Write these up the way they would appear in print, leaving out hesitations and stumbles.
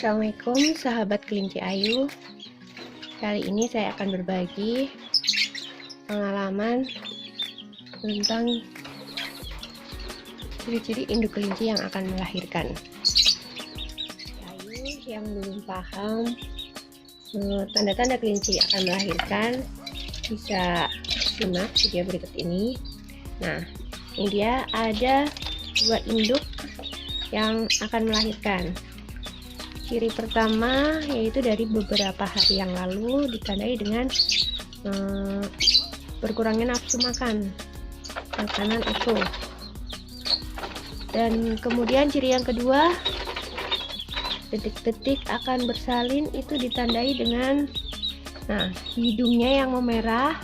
Assalamualaikum sahabat kelinci ayu. Kali ini saya akan berbagi pengalaman tentang ciri-ciri induk kelinci yang akan melahirkan. Ayu yang belum paham tanda-tanda kelinci akan melahirkan bisa simak video berikut ini. Nah, ini dia ada dua induk yang akan melahirkan. Ciri pertama yaitu dari beberapa hari yang lalu ditandai dengan berkurangnya nafsu makan, makanan utuh. Dan kemudian ciri yang kedua, detik-detik akan bersalin itu ditandai dengan hidungnya yang memerah,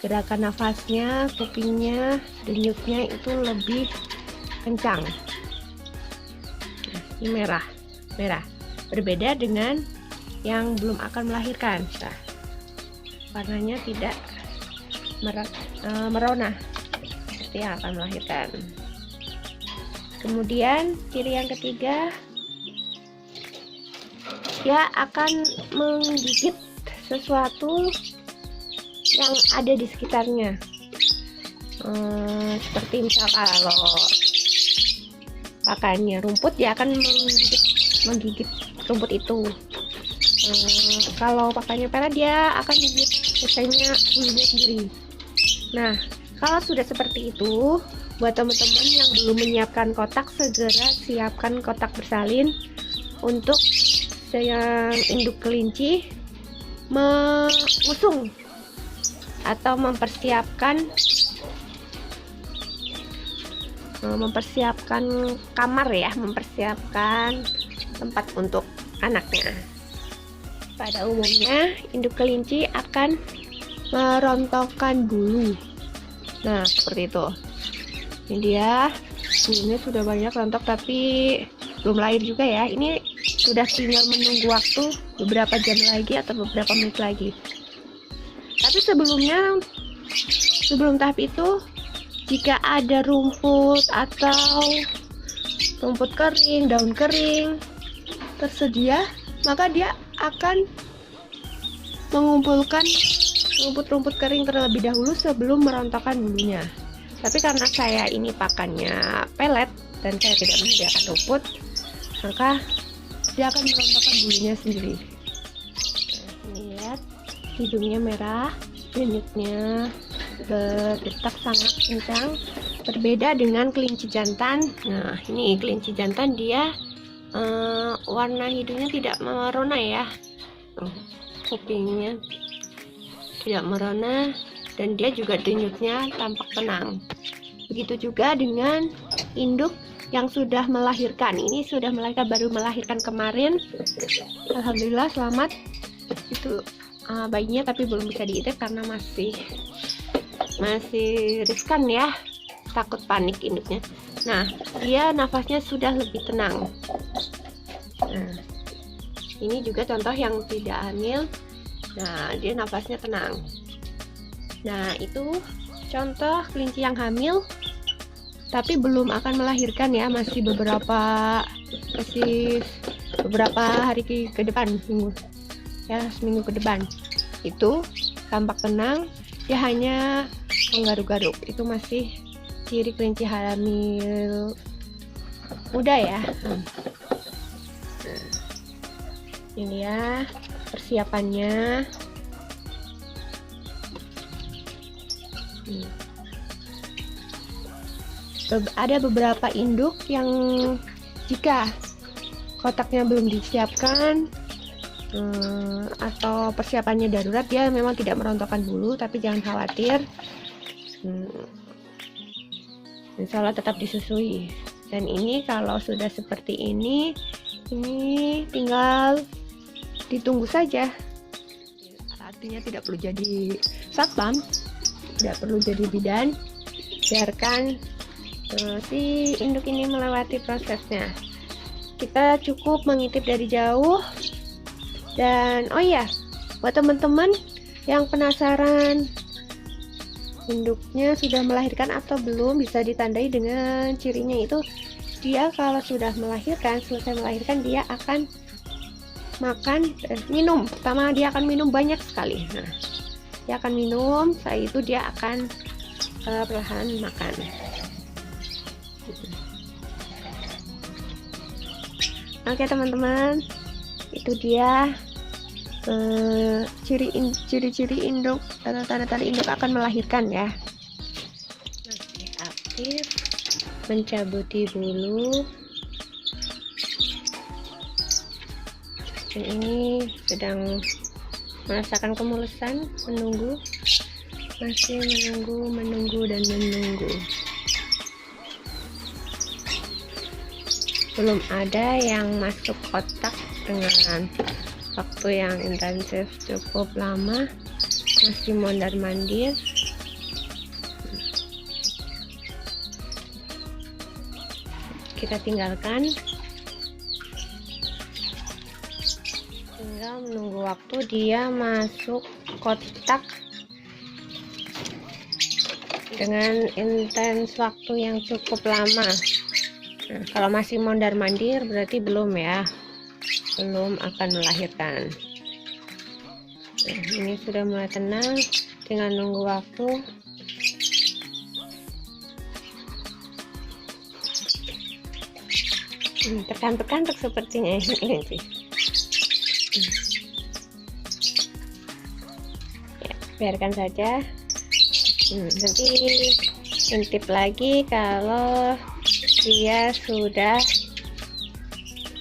gerakan nafasnya, kupingnya, denyutnya itu lebih kencang. Ini merah, berbeda dengan yang belum akan melahirkan. Warnanya tidak merona seperti yang akan melahirkan. Kemudian ciri yang ketiga, dia akan menggigit sesuatu yang ada di sekitarnya. Seperti misal kalau pakannya rumput, dia akan menggigit rumput itu. Kalau pakannya pera, dia akan menggigit biasanya bulunya sendiri. Nah, kalau sudah seperti itu, buat teman-teman yang belum menyiapkan kotak, segera siapkan kotak bersalin untuk yang induk kelinci mengusung atau mempersiapkan kamar ya, mempersiapkan tempat untuk anaknya. Pada umumnya induk kelinci akan merontokkan bulu. Nah, seperti itu. Ini dia, bulunya sudah banyak rontok tapi belum lahir juga ya. Ini sudah tinggal menunggu waktu beberapa jam lagi atau beberapa menit lagi. Tapi sebelum tahap itu, jika ada rumput atau rumput kering, daun kering tersedia, maka dia akan mengumpulkan rumput-rumput kering terlebih dahulu sebelum merontokkan bulunya. Tapi karena saya ini pakannya pelet dan saya tidak menyediakan rumput, maka dia akan merontokkan bulunya sendiri. Nah, lihat, hidungnya merah, denyutnya berdetak sangat kencang, berbeda dengan kelinci jantan. Nah, ini kelinci jantan, dia warna hidungnya tidak merona ya, kupingnya tidak merona, dan dia juga denyutnya tampak tenang. Begitu juga dengan induk yang sudah melahirkan. Ini sudah melahirkan, baru melahirkan kemarin. Alhamdulillah selamat. Itu bayinya, tapi belum bisa diidek karena masih riskan ya, takut panik induknya. Nah, dia nafasnya sudah lebih tenang. Nah, ini juga contoh yang tidak hamil. Nah, dia nafasnya tenang. Nah, itu contoh kelinci yang hamil tapi belum akan melahirkan ya, masih beberapa hari ke depan, seminggu ke depan. Itu tampak tenang, dia hanya menggaruk-garuk. Itu masih ciri kelinci hamil muda ya. Ini ya persiapannya. Ada beberapa induk yang jika kotaknya belum disiapkan atau persiapannya darurat, dia memang tidak merontokkan bulu, tapi jangan khawatir, insya Allah tetap disusui. Dan ini kalau sudah seperti ini tinggal ditunggu saja. Artinya tidak perlu jadi satpam, tidak perlu jadi bidan, biarkan si induk ini melewati prosesnya. Kita cukup mengintip dari jauh. Dan oh ya, buat teman-teman yang penasaran induknya sudah melahirkan atau belum, bisa ditandai dengan cirinya itu dia kalau sudah selesai melahirkan, dia akan makan, minum. Pertama dia akan minum banyak sekali. Nah, dia akan minum, setelah itu dia akan perlahan makan. Oke teman-teman, itu dia ciri-ciri induk atau tanda-tanda induk akan melahirkan ya. Masih aktif, mencabuti bulu, dan ini sedang merasakan kemulusan, masih menunggu dan menunggu. Belum ada yang masuk kotak dengan waktu yang intensif cukup lama, masih mondar-mandir. Kita tinggalkan, tinggal menunggu waktu dia masuk kotak dengan intens waktu yang cukup lama. Nah, kalau masih mondar-mandir berarti belum ya, belum akan melahirkan. Nah, ini sudah mulai tenang, tinggal nunggu waktu. Tekan-tekan sepertinya ini sih. Ya, biarkan saja. Nanti intip lagi kalau dia sudah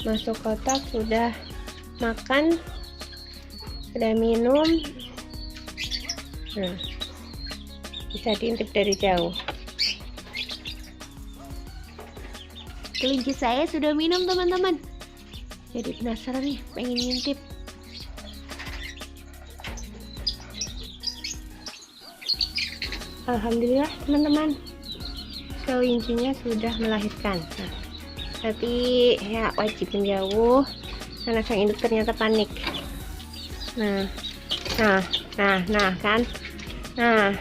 masuk kotak, sudah makan, sudah minum. Nah, bisa diintip dari jauh. Kelinci saya sudah minum teman-teman, jadi penasaran nih, pengen ngintip. Alhamdulillah teman-teman, kelincinya sudah melahirkan. Nah, tapi ya wajib menjauh karena sang induk ternyata panik. Nah kan, nah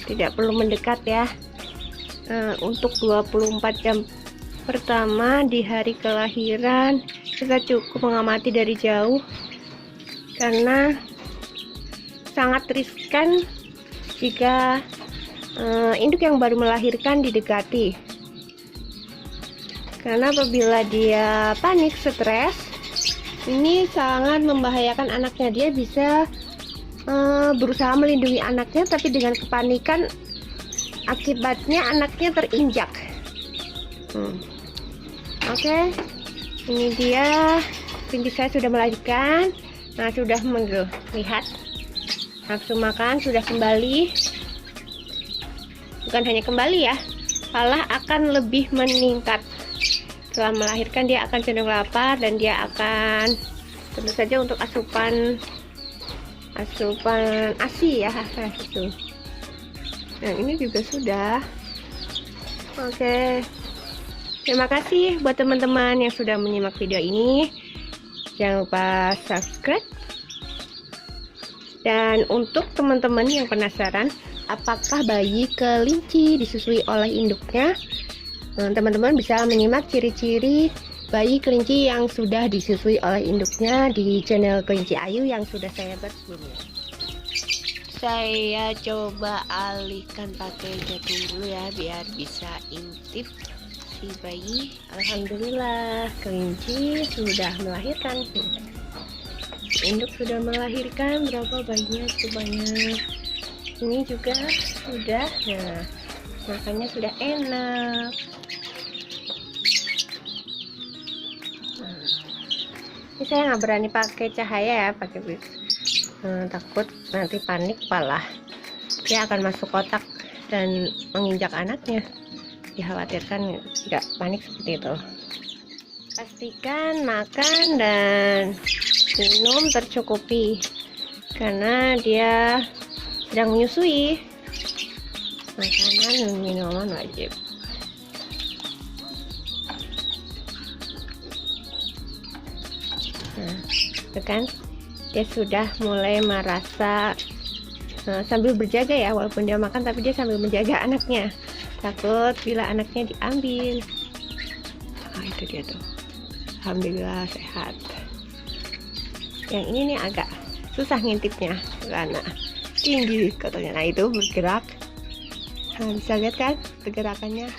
tidak perlu mendekat ya. Untuk 24 jam pertama di hari kelahiran kita cukup mengamati dari jauh, karena sangat riskan jika induk yang baru melahirkan didekati, karena apabila dia panik, stres, ini sangat membahayakan anaknya. Dia bisa berusaha melindungi anaknya, tapi dengan kepanikan akibatnya anaknya terinjak. Oke, ini dia kelinci saya sudah melahirkan. Nah, sudah lihat, nafsu makan sudah kembali. Bukan hanya kembali ya, malah akan lebih meningkat. Setelah melahirkan dia akan cenderung lapar, dan dia akan tentu saja untuk asupan ASI ya, itu. Nah, ini juga sudah. Oke. Terima kasih buat teman-teman yang sudah menyimak video ini. Jangan lupa subscribe. Dan untuk teman-teman yang penasaran apakah bayi kelinci disusui oleh induknya, teman-teman bisa menyimak ciri-ciri bayi kelinci yang sudah disusui oleh induknya di channel Kelinci Ayu yang sudah saya buat sebelumnya. Saya coba alihkan pakai jagung dulu ya, biar bisa intip si bayi. Alhamdulillah, kelinci sudah melahirkan. Induk sudah melahirkan. Berapa bayinya? Banyak. Ini juga sudah. Nah, makannya sudah enak. Ini saya nggak berani pakai cahaya ya, pakai takut nanti panik, malah dia akan masuk kotak dan menginjak anaknya. Dikhawatirkan nggak panik seperti itu. Pastikan makan dan minum tercukupi, karena dia sedang menyusui. Makanan dan minuman wajib. Nah, itu kan dia sudah mulai merasa sambil berjaga ya, walaupun dia makan tapi dia sambil menjaga anaknya, takut bila anaknya diambil. itu dia tuh. Alhamdulillah sehat. Yang ini nih agak susah ngintipnya karena tinggi katanya. Nah itu bergerak. Nah bisa lihat kan pergerakannya.